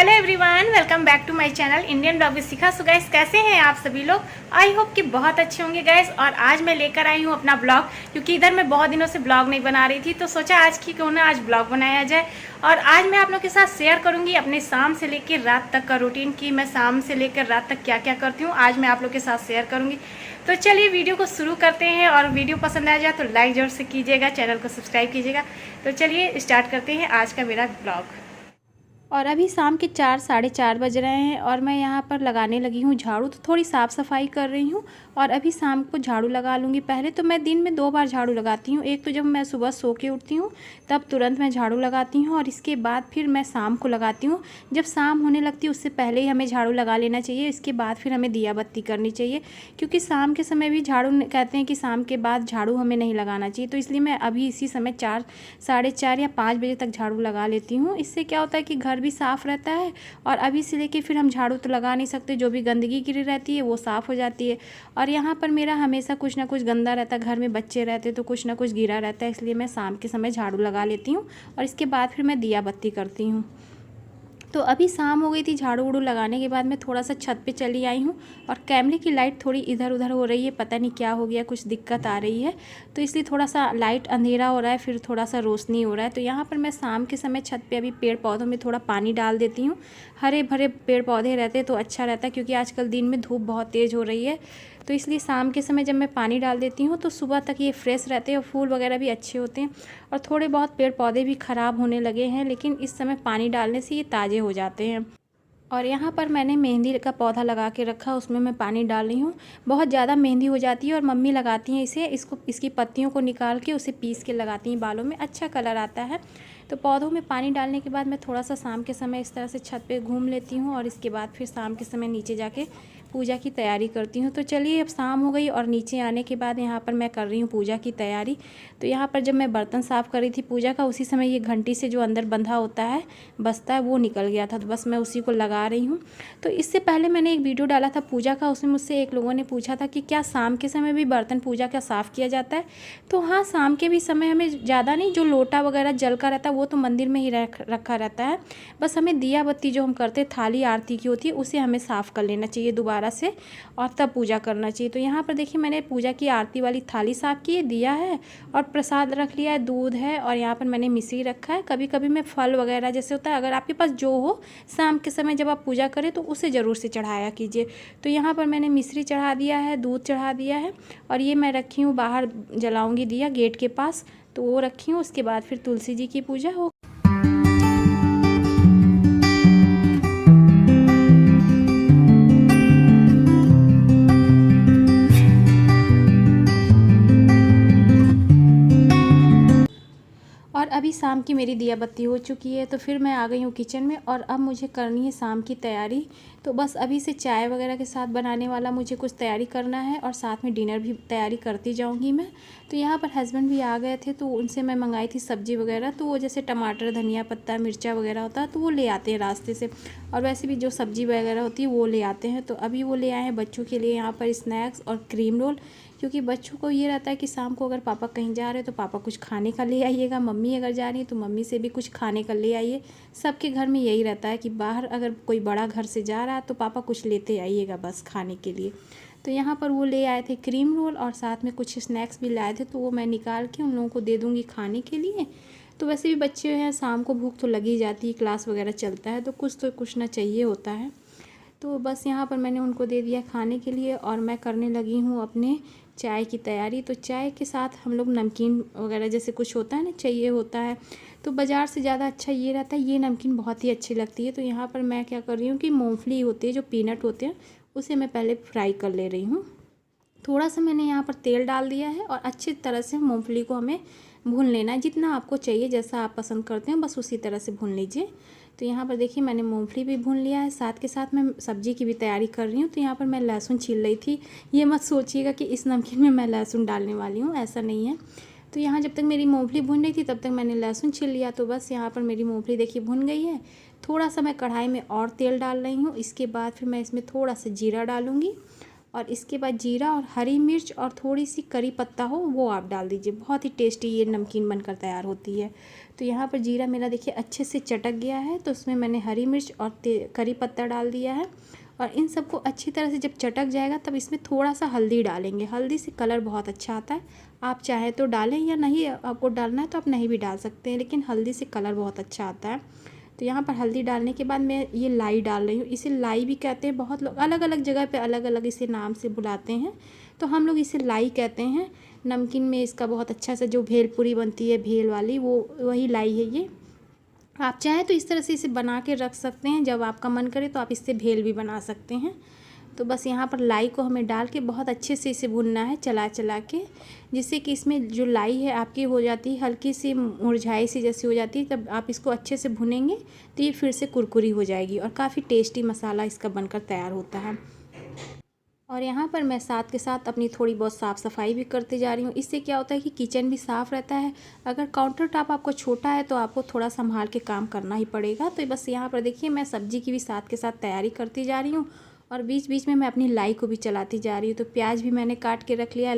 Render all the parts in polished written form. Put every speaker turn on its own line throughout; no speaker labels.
Hello everyone, welcome back to my channel Indian blog with Shikha. So guys, कैसे हैं आप सभी लोग? आई होप कि बहुत अच्छे होंगे गाइस। और आज मैं लेकर आई हूँ अपना ब्लॉग, क्योंकि इधर मैं बहुत दिनों से ब्लॉग नहीं बना रही थी, तो सोचा आज की क्यों ना आज ब्लॉग बनाया जाए। और आज मैं आप लोग के साथ शेयर करूँगी अपने शाम से लेकर रात तक का रूटीन, कि मैं शाम से लेकर रात तक क्या क्या करती हूँ, आज मैं आप लोग के साथ शेयर करूँगी। तो चलिए वीडियो को शुरू करते हैं, और वीडियो पसंद आ जाए तो लाइक जरूर से कीजिएगा, चैनल को सब्सक्राइब कीजिएगा। तो चलिए स्टार्ट करते हैं आज का मेरा ब्लॉग। और अभी शाम के 4 साढ़े 4 बज रहे हैं और मैं यहाँ पर लगाने लगी हूँ झाड़ू। तो थोड़ी साफ़ सफाई कर रही हूँ और अभी शाम को झाड़ू लगा लूँगी। पहले तो मैं दिन में 2 बार झाड़ू लगाती हूँ। एक तो जब मैं सुबह सो के उठती हूँ तब तुरंत मैं झाड़ू लगाती हूँ, और इसके बाद फिर मैं शाम को लगाती हूँ। जब शाम होने लगती है उससे पहले ही हमें झाड़ू लगा लेना चाहिए। इसके बाद फिर हमें दिया बत्ती करनी चाहिए, क्योंकि शाम के समय भी झाड़ू कहते हैं कि शाम के बाद झाड़ू हमें नहीं लगाना चाहिए। तो इसलिए मैं अभी इसी समय 4 साढ़े 4 या 5 बजे तक झाड़ू लगा लेती हूँ। इससे क्या होता है कि घर भी साफ़ रहता है, और अभी से लेके फिर हम झाड़ू तो लगा नहीं सकते, जो भी गंदगी गिरी रहती है वो साफ़ हो जाती है। और यहाँ पर मेरा हमेशा कुछ ना कुछ गंदा रहता है, घर में बच्चे रहते तो कुछ ना कुछ गिरा रहता है, इसलिए मैं शाम के समय झाड़ू लगा लेती हूँ और इसके बाद फिर मैं दिया बत्ती करती हूँ। तो अभी शाम हो गई थी, झाड़ू उड़ू लगाने के बाद मैं थोड़ा सा छत पे चली आई हूँ, और कैमरे की लाइट थोड़ी इधर उधर हो रही है, पता नहीं क्या हो गया, कुछ दिक्कत आ रही है, तो इसलिए थोड़ा सा लाइट अंधेरा हो रहा है, फिर थोड़ा सा रोशनी हो रहा है। तो यहाँ पर मैं शाम के समय छत पे अभी पेड़ पौधों में थोड़ा पानी डाल देती हूँ। हरे भरे पेड़ पौधे रहते तो अच्छा रहता है, क्योंकि आजकल दिन में धूप बहुत तेज़ हो रही है, तो इसलिए शाम के समय जब मैं पानी डाल देती हूँ तो सुबह तक ये फ्रेश रहते हैं और फूल वगैरह भी अच्छे होते हैं। और थोड़े बहुत पेड़ पौधे भी ख़राब होने लगे हैं, लेकिन इस समय पानी डालने से ये ताज़े हो जाते हैं। और यहाँ पर मैंने मेहंदी का पौधा लगा के रखा, उसमें मैं पानी डाल रही हूँ। बहुत ज़्यादा मेहंदी हो जाती है और मम्मी लगाती हैं इसे, इसकी पत्तियों को निकाल के उसे पीस के लगाती हैं बालों में, अच्छा कलर आता है। तो पौधों में पानी डालने के बाद मैं थोड़ा सा शाम के समय इस तरह से छत पे घूम लेती हूँ, और इसके बाद फिर शाम के समय नीचे जाके पूजा की तैयारी करती हूँ। तो चलिए, अब शाम हो गई और नीचे आने के बाद यहाँ पर मैं कर रही हूँ पूजा की तैयारी। तो यहाँ पर जब मैं बर्तन साफ़ कर रही थी पूजा का, उसी समय ये घंटी से जो अंदर बंधा होता है बसता है, वो निकल गया था, तो बस मैं उसी को लगा रही हूँ। तो इससे पहले मैंने एक वीडियो डाला था पूजा का, उसमें मुझसे एक लोगों ने पूछा था कि क्या शाम के समय भी बर्तन पूजा का साफ़ किया जाता है। तो हाँ, शाम के भी समय हमें ज़्यादा नहीं, जो लोटा वगैरह जल का रहता है वो तो मंदिर में ही रखा रहता है, बस हमें दिया बत्ती जो हम करते थाली आरती की होती है उसे हमें साफ़ कर लेना चाहिए दोबारा से, और तब पूजा करना चाहिए। तो यहाँ पर देखिए, मैंने पूजा की आरती वाली थाली साफ़ की है, दिया है और प्रसाद रख लिया है, दूध है, और यहाँ पर मैंने मिश्री रखा है। कभी कभी मैं फल वगैरह जैसे होता है, अगर आपके पास जो हो शाम के समय जब आप पूजा करें तो उसे ज़रूर से चढ़ाया कीजिए। तो यहाँ पर मैंने मिश्री चढ़ा दिया है, दूध चढ़ा दिया है, और ये मैं रखी हूँ बाहर जलाऊँगी दिया गेट के पास, तो वो रखी हूँ। उसके बाद फिर तुलसी जी की पूजा हो। और अभी शाम की मेरी दिया बत्ती हो चुकी है, तो फिर मैं आ गई हूँ किचन में, और अब मुझे करनी है शाम की तैयारी। तो बस अभी से चाय वगैरह के साथ बनाने वाला मुझे कुछ तैयारी करना है, और साथ में डिनर भी तैयारी करती जाऊँगी मैं। तो यहाँ पर हस्बैंड भी आ गए थे, तो उनसे मैं मंगाई थी सब्ज़ी वगैरह, तो वो जैसे टमाटर, धनिया पत्ता, मिर्चा वगैरह होता है तो वो ले आते हैं रास्ते से, और वैसे भी जो सब्ज़ी वगैरह होती है वो ले आते हैं। तो अभी वो ले आए हैं बच्चों के लिए यहाँ पर स्नैक्स और क्रीम रोल, क्योंकि बच्चों को ये रहता है कि शाम को अगर पापा कहीं जा रहे हैं तो पापा कुछ खाने का ले आइएगा, मम्मी अगर जा रही है तो मम्मी से भी कुछ खाने का ले आइए। सबके घर में यही रहता है कि बाहर अगर कोई बड़ा घर से जा रहा है तो पापा कुछ लेते आइएगा बस खाने के लिए। तो यहाँ पर वो ले आए थे क्रीम रोल, और साथ में कुछ स्नैक्स भी लाए थे, तो वो मैं निकाल के उन लोगों को दे दूँगी खाने के लिए। तो वैसे भी बच्चे हैं, शाम को भूख तो लगी जाती है, क्लास वगैरह चलता है तो कुछ ना चाहिए होता है। तो बस यहाँ पर मैंने उनको दे दिया खाने के लिए, और मैं करने लगी हूँ अपने चाय की तैयारी। तो चाय के साथ हम लोग नमकीन वगैरह जैसे कुछ होता है ना, चाहिए होता है, तो बाज़ार से ज़्यादा अच्छा ये रहता है, ये नमकीन बहुत ही अच्छी लगती है। तो यहाँ पर मैं क्या कर रही हूँ कि मूंगफली होती है, जो पीनट होते हैं, उसे मैं पहले फ्राई कर ले रही हूँ। थोड़ा सा मैंने यहाँ पर तेल डाल दिया है, और अच्छी तरह से मूंगफली को हमें भून लेना है, जितना आपको चाहिए, जैसा आप पसंद करते हैं बस उसी तरह से भून लीजिए। तो यहाँ पर देखिए, मैंने मूंगफली भी भून लिया है, साथ के साथ मैं सब्ज़ी की भी तैयारी कर रही हूँ। तो यहाँ पर मैं लहसुन छील रही थी, ये मत सोचिएगा कि इस नमकीन में मैं लहसुन डालने वाली हूँ, ऐसा नहीं है। तो यहाँ जब तक मेरी मूंगफली भून रही थी तब तक मैंने लहसुन छील लिया। तो बस यहाँ पर मेरी मूंगफली देखिए भुन गई है। थोड़ा सा मैं कढ़ाई में और तेल डाल रही हूँ, इसके बाद फिर मैं इसमें थोड़ा सा जीरा डालूँगी, और इसके बाद जीरा और हरी मिर्च और थोड़ी सी करी पत्ता हो वो आप डाल दीजिए। बहुत ही टेस्टी ये नमकीन बनकर तैयार होती है। तो यहाँ पर जीरा मेरा देखिए अच्छे से चटक गया है, तो उसमें मैंने हरी मिर्च और करी पत्ता डाल दिया है। और इन सबको अच्छी तरह से जब चटक जाएगा तब इसमें थोड़ा सा हल्दी डालेंगे। हल्दी से कलर बहुत अच्छा आता है, आप चाहे तो डालें या नहीं आपको डालना है तो आप नहीं भी डाल सकते हैं, लेकिन हल्दी से कलर बहुत अच्छा आता है। तो यहाँ पर हल्दी डालने के बाद मैं ये लाई डाल रही हूँ। इसे लाई भी कहते हैं, बहुत लोग अलग अलग जगह पे अलग अलग इसे नाम से बुलाते हैं, तो हम लोग इसे लाई कहते हैं। नमकीन में इसका बहुत अच्छा सा जो भेलपूरी बनती है भेल वाली, वो वही लाई है ये। आप चाहें तो इस तरह से इसे बना के रख सकते हैं, जब आपका मन करे तो आप इससे भेल भी बना सकते हैं। तो बस यहाँ पर लाई को हमें डाल के बहुत अच्छे से इसे भुनना है चला चला के, जिससे कि इसमें जो लाई है आपकी हो जाती है हल्की सी मुरझाई सी जैसी हो जाती है। तब आप इसको अच्छे से भुनेंगे तो ये फिर से कुरकुरी हो जाएगी और काफ़ी टेस्टी मसाला इसका बनकर तैयार होता है। और यहाँ पर मैं साथ के साथ अपनी थोड़ी बहुत साफ़ सफाई भी करते जा रही हूँ। इससे क्या होता है कि किचन भी साफ़ रहता है। अगर काउंटर टॉप आपको छोटा है तो आपको थोड़ा संभाल के काम करना ही पड़ेगा। तो बस यहाँ पर देखिए मैं सब्ज़ी की भी साथ के साथ तैयारी करती जा रही हूँ और बीच बीच में मैं अपनी लाई को भी चलाती जा रही हूँ। तो प्याज भी मैंने काट के रख लिया है,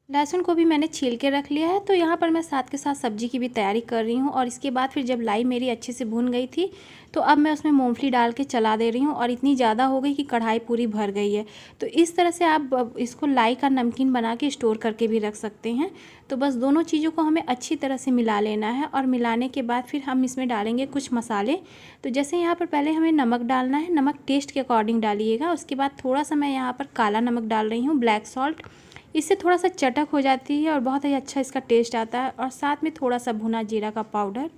लहसुन को भी मैंने छील के रख लिया है। तो यहाँ पर मैं साथ के साथ सब्जी की भी तैयारी कर रही हूँ। और इसके बाद फिर जब लाई मेरी अच्छे से भुन गई थी तो अब मैं उसमें मूंगफली डाल के चला दे रही हूँ, और इतनी ज़्यादा हो गई कि कढ़ाई पूरी भर गई है। तो इस तरह से आप इसको लाई का नमकीन बना के स्टोर करके भी रख सकते हैं। तो बस दोनों चीज़ों को हमें अच्छी तरह से मिला लेना है, और मिलाने के बाद फिर हम इसमें डालेंगे कुछ मसाले। तो जैसे यहाँ पर पहले हमें नमक डालना है, नमक टेस्ट के अकॉर्डिंग डालिएगा। उसके बाद थोड़ा सा मैं यहाँ पर काला नमक डाल रही हूँ, ब्लैक सॉल्ट। इससे थोड़ा सा चटक हो जाती है और बहुत ही अच्छा इसका टेस्ट आता है। और साथ में थोड़ा सा भुना जीरा का पाउडर,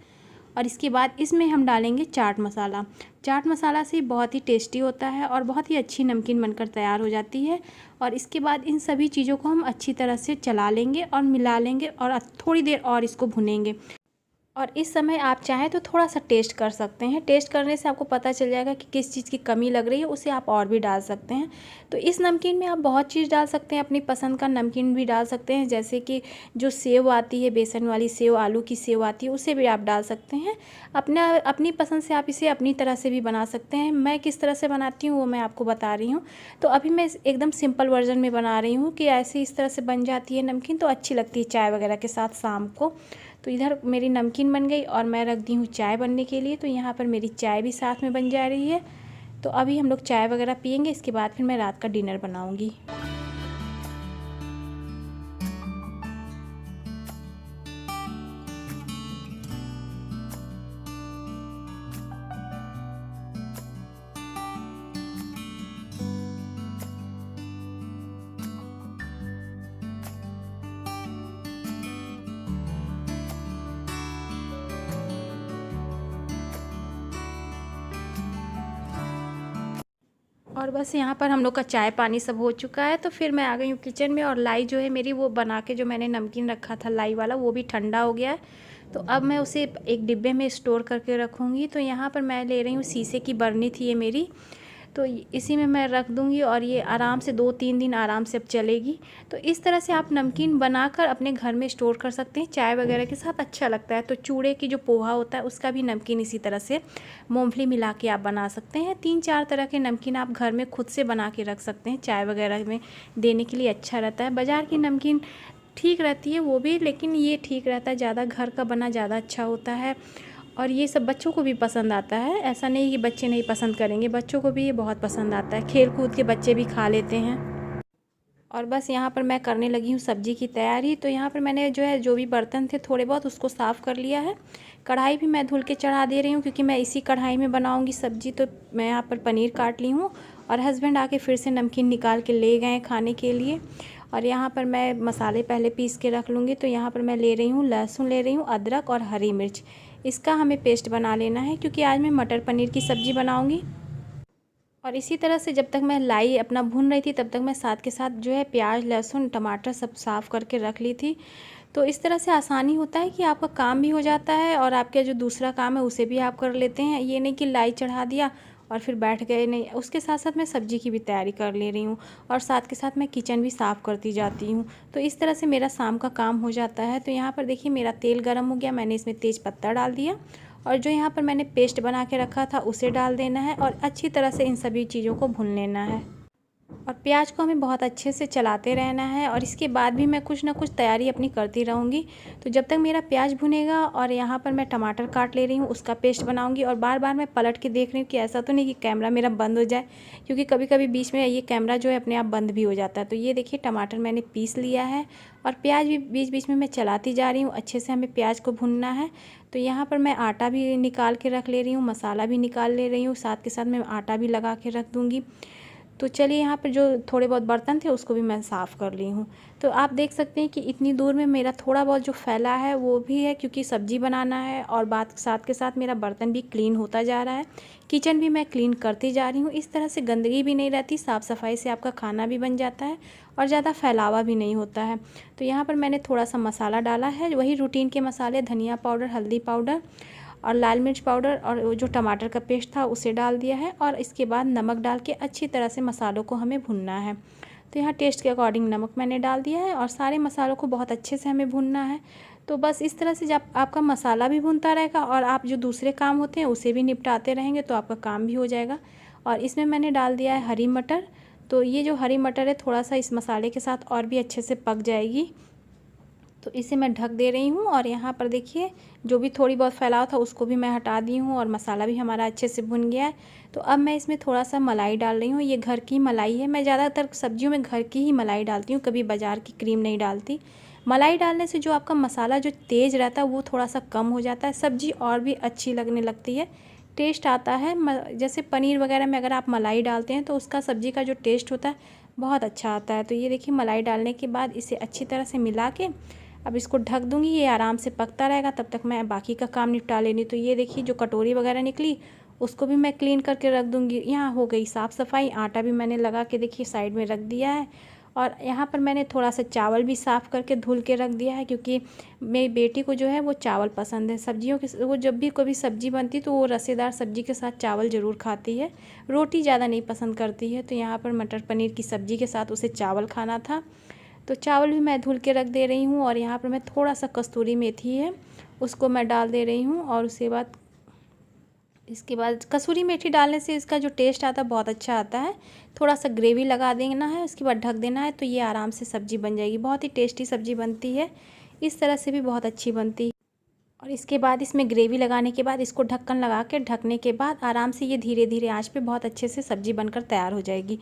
और इसके बाद इसमें हम डालेंगे चाट मसाला। चाट मसाला से बहुत ही टेस्टी होता है और बहुत ही अच्छी नमकीन बनकर तैयार हो जाती है। और इसके बाद इन सभी चीज़ों को हम अच्छी तरह से चला लेंगे और मिला लेंगे और थोड़ी देर और इसको भुनेंगे। और इस समय आप चाहें तो थोड़ा सा टेस्ट कर सकते हैं। टेस्ट करने से आपको पता चल जाएगा कि किस चीज़ की कमी लग रही है, उसे आप और भी डाल सकते हैं। तो इस नमकीन में आप बहुत चीज़ डाल सकते हैं, अपनी पसंद का नमकीन भी डाल सकते हैं। जैसे कि जो सेव आती है, बेसन वाली सेव, आलू की सेव आती है, उसे भी आप डाल सकते हैं। अपनी पसंद से आप इसे अपनी तरह से भी बना सकते हैं। मैं किस तरह से बनाती हूँ वो मैं आपको बता रही हूँ। तो अभी मैं एकदम सिंपल वर्जन में बना रही हूँ कि ऐसे इस तरह से बन जाती है नमकीन, तो अच्छी लगती है चाय वगैरह के साथ शाम को। तो इधर मेरी नमकीन बन गई और मैं रख दी हूँ चाय बनने के लिए। तो यहाँ पर मेरी चाय भी साथ में बन जा रही है। तो अभी हम लोग चाय वगैरह पियेंगे, इसके बाद फिर मैं रात का डिनर बनाऊँगी। और बस यहाँ पर हम लोग का चाय पानी सब हो चुका है। तो फिर मैं आ गई हूँ किचन में, और लाई जो है मेरी वो बना के जो मैंने नमकीन रखा था लाई वाला, वो भी ठंडा हो गया है। तो अब मैं उसे एक डिब्बे में स्टोर करके रखूँगी। तो यहाँ पर मैं ले रही हूँ शीशे की बरनी थी ये मेरी, तो इसी में मैं रख दूँगी और ये आराम से 2-3 दिन आराम से अब चलेगी। तो इस तरह से आप नमकीन बनाकर अपने घर में स्टोर कर सकते हैं, चाय वगैरह के साथ अच्छा लगता है। तो चूड़े की जो पोहा होता है उसका भी नमकीन इसी तरह से मूंगफली मिला के आप बना सकते हैं। 3-4 तरह के नमकीन आप घर में खुद से बना के रख सकते हैं, चाय वगैरह में देने के लिए अच्छा रहता है। बाज़ार की नमकीन ठीक रहती है वो भी, लेकिन ये ठीक रहता है ज़्यादा, घर का बना ज़्यादा अच्छा होता है। और ये सब बच्चों को भी पसंद आता है, ऐसा नहीं कि बच्चे नहीं पसंद करेंगे, बच्चों को भी ये बहुत पसंद आता है। खेल कूद के बच्चे भी खा लेते हैं। और बस यहाँ पर मैं करने लगी हूँ सब्ज़ी की तैयारी। तो यहाँ पर मैंने जो भी बर्तन थे थोड़े बहुत उसको साफ़ कर लिया है। कढ़ाई भी मैं धुल के चढ़ा दे रही हूँ क्योंकि मैं इसी कढ़ाई में बनाऊँगी सब्ज़ी। तो मैं यहाँ पर पनीर काट ली हूँ और हस्बैंड आके फिर से नमकीन निकाल के ले गए खाने के लिए। और यहाँ पर मैं मसाले पहले पीस के रख लूँगी। तो यहाँ पर मैं ले रही हूँ लहसुन, ले रही हूँ अदरक और हरी मिर्च। इसका हमें पेस्ट बना लेना है क्योंकि आज मैं मटर पनीर की सब्ज़ी बनाऊँगी। और इसी तरह से जब तक मैं लाई अपना भून रही थी तब तक मैं साथ के साथ जो है प्याज, लहसुन, टमाटर सब साफ़ करके रख ली थी। तो इस तरह से आसानी होता है कि आपका काम भी हो जाता है और आपका जो दूसरा काम है उसे भी आप कर लेते हैं। ये नहीं कि लाई चढ़ा दिया और फिर बैठ गए, नहीं। उसके साथ साथ मैं सब्ज़ी की भी तैयारी कर ले रही हूँ और साथ के साथ मैं किचन भी साफ़ करती जाती हूँ। तो इस तरह से मेरा शाम का काम हो जाता है। तो यहाँ पर देखिए मेरा तेल गर्म हो गया, मैंने इसमें तेज़ पत्ता डाल दिया और जो यहाँ पर मैंने पेस्ट बना के रखा था उसे डाल देना है और अच्छी तरह से इन सभी चीज़ों को भून लेना है। और प्याज को हमें बहुत अच्छे से चलाते रहना है और इसके बाद भी मैं कुछ ना कुछ तैयारी अपनी करती रहूँगी। तो जब तक मेरा प्याज भुनेगा और यहाँ पर मैं टमाटर काट ले रही हूँ, उसका पेस्ट बनाऊँगी। और बार बार मैं पलट के देख रही हूँ कि ऐसा तो नहीं कि कैमरा मेरा बंद हो जाए, क्योंकि कभी कभी बीच में ये कैमरा जो है अपने आप बंद भी हो जाता है। तो ये देखिए टमाटर मैंने पीस लिया है और प्याज भी बीच बीच में मैं चलाती जा रही हूँ। अच्छे से हमें प्याज को भुनना है। तो यहाँ पर मैं आटा भी निकाल के रख ले रही हूँ, मसाला भी निकाल ले रही हूँ, साथ के साथ मैं आटा भी लगा के रख दूँगी। तो चलिए यहाँ पर जो थोड़े बहुत बर्तन थे उसको भी मैं साफ़ कर ली हूँ। तो आप देख सकते हैं कि इतनी दूर में मेरा थोड़ा बहुत जो फैला है वो भी है, क्योंकि सब्ज़ी बनाना है और बात साथ के साथ मेरा बर्तन भी क्लीन होता जा रहा है। किचन भी मैं क्लीन करती जा रही हूँ। इस तरह से गंदगी भी नहीं रहती, साफ़ सफाई से आपका खाना भी बन जाता है और ज़्यादा फैलावा भी नहीं होता है। तो यहाँ पर मैंने थोड़ा सा मसाला डाला है, वही रूटीन के मसाले, धनिया पाउडर, हल्दी पाउडर और लाल मिर्च पाउडर और वो जो टमाटर का पेस्ट था उसे डाल दिया है। और इसके बाद नमक डाल के अच्छी तरह से मसालों को हमें भुनना है। तो यहाँ टेस्ट के अकॉर्डिंग नमक मैंने डाल दिया है और सारे मसालों को बहुत अच्छे से हमें भुनना है। तो बस इस तरह से जब आपका मसाला भी भुनता रहेगा और आप जो दूसरे काम होते हैं उसे भी निपटाते रहेंगे तो आपका काम भी हो जाएगा। और इसमें मैंने डाल दिया है हरी मटर। तो ये जो हरी मटर है थोड़ा सा इस मसाले के साथ और भी अच्छे से पक जाएगी। तो इसे मैं ढक दे रही हूँ। और यहाँ पर देखिए जो भी थोड़ी बहुत फैलाव था उसको भी मैं हटा दी हूँ और मसाला भी हमारा अच्छे से भुन गया है। तो अब मैं इसमें थोड़ा सा मलाई डाल रही हूँ। ये घर की मलाई है, मैं ज़्यादातर सब्जियों में घर की ही मलाई डालती हूँ, कभी बाज़ार की क्रीम नहीं डालती। मलाई डालने से जो आपका मसाला जो तेज़ रहता है वो थोड़ा सा कम हो जाता है, सब्ज़ी और भी अच्छी लगने लगती है, टेस्ट आता है। जैसे पनीर वगैरह में अगर आप मलाई डालते हैं तो उसका सब्ज़ी का जो टेस्ट होता है बहुत अच्छा आता है। तो ये देखिए मलाई डालने के बाद इसे अच्छी तरह से मिला के अब इसको ढक दूँगी, ये आराम से पकता रहेगा, तब तक मैं बाकी का काम निपटा लेनी। तो ये देखिए जो कटोरी वगैरह निकली उसको भी मैं क्लीन करके रख दूँगी। यहाँ हो गई साफ़ सफाई। आटा भी मैंने लगा के देखिए साइड में रख दिया है। और यहाँ पर मैंने थोड़ा सा चावल भी साफ़ करके धुल के रख दिया है, क्योंकि मेरी बेटी को जो है वो चावल पसंद है। सब्जियों के वो जब भी कभी सब्ज़ी बनती तो वो रसेदार सब्ज़ी के साथ चावल ज़रूर खाती है, रोटी ज़्यादा नहीं पसंद करती है। तो यहाँ पर मटर पनीर की सब्ज़ी के साथ उसे चावल खाना था, तो चावल भी मैं धुल के रख दे रही हूँ। और यहाँ पर मैं थोड़ा सा कस्तूरी मेथी है उसको मैं डाल दे रही हूँ। और इसके बाद कसूरी मेथी डालने से इसका जो टेस्ट आता है बहुत अच्छा आता है। थोड़ा सा ग्रेवी लगा देना है, उसके बाद ढक देना है, तो ये आराम से सब्ज़ी बन जाएगी। बहुत ही टेस्टी सब्ज़ी बनती है, इस तरह से भी बहुत अच्छी बनती है। और इसके बाद इसमें ग्रेवी लगाने के बाद इसको ढक्कन लगा के ढकने के बाद आराम से ये धीरे धीरे आंच पे बहुत अच्छे से सब्ज़ी बनकर तैयार हो जाएगी।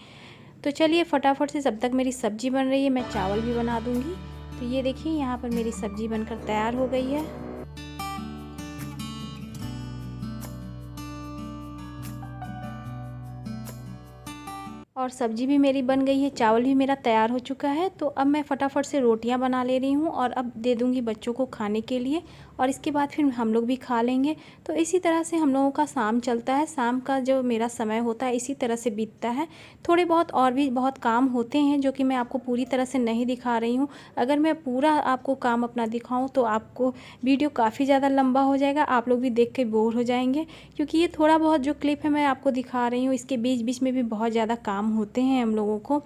तो चलिए फटाफट से जब तक मेरी सब्ज़ी बन रही है मैं चावल भी बना दूँगी। तो ये देखिए यहाँ पर मेरी सब्ज़ी बनकर तैयार हो गई है। और सब्ज़ी भी मेरी बन गई है, चावल भी मेरा तैयार हो चुका है। तो अब मैं फटाफट से रोटियां बना ले रही हूँ और अब दे दूँगी बच्चों को खाने के लिए, और इसके बाद फिर हम लोग भी खा लेंगे। तो इसी तरह से हम लोगों का शाम चलता है। शाम का जो मेरा समय होता है इसी तरह से बीतता है। थोड़े बहुत और भी बहुत काम होते हैं जो कि मैं आपको पूरी तरह से नहीं दिखा रही हूँ। अगर मैं पूरा आपको काम अपना दिखाऊँ तो आपको वीडियो काफ़ी ज़्यादा लंबा हो जाएगा, आप लोग भी देख के बोर हो जाएंगे। क्योंकि ये थोड़ा बहुत जो क्लिप है मैं आपको दिखा रही हूँ, इसके बीच बीच में भी बहुत ज़्यादा काम होते हैं हम लोगों को।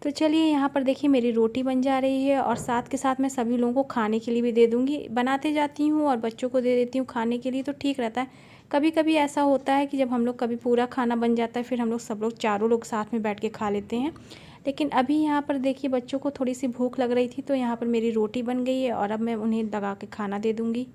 तो चलिए यहाँ पर देखिए मेरी रोटी बन जा रही है और साथ के साथ मैं सभी लोगों को खाने के लिए भी दे दूँगी। बनाते जाती हूँ और बच्चों को दे देती हूँ खाने के लिए, तो ठीक रहता है। कभी कभी ऐसा होता है कि जब हम लोग कभी पूरा खाना बन जाता है फिर हम लोग सब लोग चारों लोग साथ में बैठ के खा लेते हैं। लेकिन अभी यहाँ पर देखिए बच्चों को थोड़ी सी भूख लग रही थी, तो यहाँ पर मेरी रोटी बन गई है और अब मैं उन्हें लगा के खाना दे दूँगी।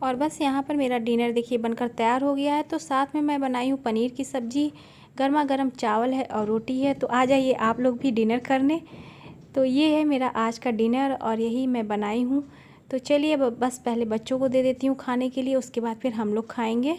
और बस यहाँ पर मेरा डिनर देखिए बनकर तैयार हो गया है। तो साथ में मैं बनाई हूँ पनीर की सब्ज़ी, गर्मा गर्म चावल है और रोटी है। तो आ जाइए आप लोग भी डिनर करने। तो ये है मेरा आज का डिनर और यही मैं बनाई हूँ। तो चलिए अब बस पहले बच्चों को दे देती हूँ खाने के लिए, उसके बाद फिर हम लोग खाएँगे।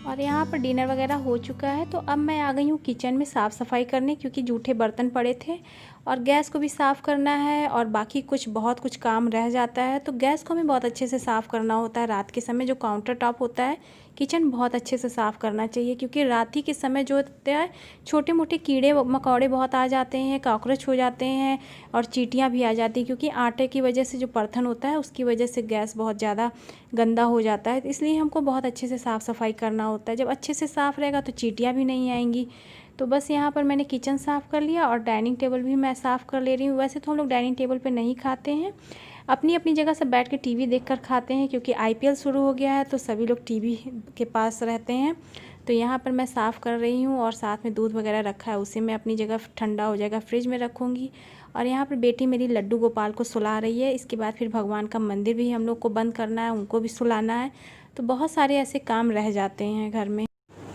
और यहाँ पर डिनर वगैरह हो चुका है, तो अब मैं आ गई हूँ किचन में साफ़ सफाई करने, क्योंकि जूठे बर्तन पड़े थे और गैस को भी साफ़ करना है और बाकी बहुत कुछ काम रह जाता है। तो गैस को हमें बहुत अच्छे से साफ़ करना होता है। रात के समय जो काउंटर टॉप होता है किचन बहुत अच्छे से साफ़ करना चाहिए, क्योंकि रात ही के समय जो होता है छोटे मोटे कीड़े मकोड़े बहुत आ जाते हैं, कॉकरोच हो जाते हैं और चींटियाँ भी आ जाती हैं, क्योंकि आटे की वजह से जो बर्तन होता है उसकी वजह से गैस बहुत ज़्यादा गंदा हो जाता है। इसलिए हमको बहुत अच्छे से साफ़ सफाई करना होता है। जब अच्छे से साफ़ रहेगा तो चींटियाँ भी नहीं आएंगी। तो बस यहाँ पर मैंने किचन साफ़ कर लिया और डाइनिंग टेबल भी मैं साफ़ कर ले रही हूँ। वैसे तो हम लोग डाइनिंग टेबल पे नहीं खाते हैं, अपनी अपनी जगह से बैठ के टीवी देखकर खाते हैं, क्योंकि आईपीएल शुरू हो गया है तो सभी लोग टीवी के पास रहते हैं। तो यहाँ पर मैं साफ़ कर रही हूँ और साथ में दूध वगैरह रखा है, उसे मैं अपनी जगह ठंडा हो जाएगा फ्रिज में रखूँगी। और यहाँ पर बेटी मेरी लड्डू गोपाल को सुला रही है। इसके बाद फिर भगवान का मंदिर भी हम लोग को बंद करना है, उनको भी सुलाना है। तो बहुत सारे ऐसे काम रह जाते हैं घर में।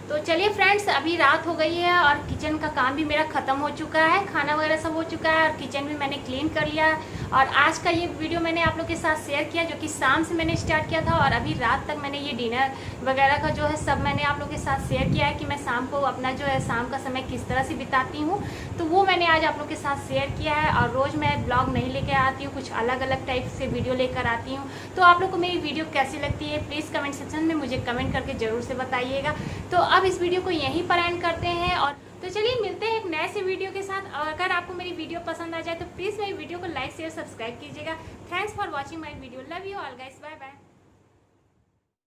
तो चलिए फ्रेंड्स, अभी रात हो गई है और किचन का काम भी मेरा ख़त्म हो चुका है, खाना वगैरह सब हो चुका है और किचन भी मैंने क्लीन कर लिया है। और आज का ये वीडियो मैंने आप लोग के साथ शेयर किया, जो कि शाम से मैंने स्टार्ट किया था और अभी रात तक मैंने ये डिनर वगैरह का जो है सब मैंने आप लोग के साथ शेयर किया है कि मैं शाम को अपना जो है शाम का समय किस तरह से बिताती हूँ। तो वो मैंने आज आप लोग के साथ शेयर किया है। और रोज़ मैं ब्लॉग नहीं लेकर आती हूँ, कुछ अलग अलग टाइप से वीडियो लेकर आती हूँ। तो आप लोग को मेरी वीडियो कैसी लगती है प्लीज़ कमेंट सेक्शन में मुझे कमेंट करके ज़रूर से बताइएगा। तो अब इस वीडियो को यहीं पर एंड करते हैं और तो चलिए मिलते हैं एक नए से वीडियो के साथ। और अगर आपको मेरी वीडियो पसंद आ जाए तो प्लीज़ मेरी वीडियो को लाइक शेयर सब्सक्राइब कीजिएगा। Thanks for watching my video. Love you all guys, bye bye.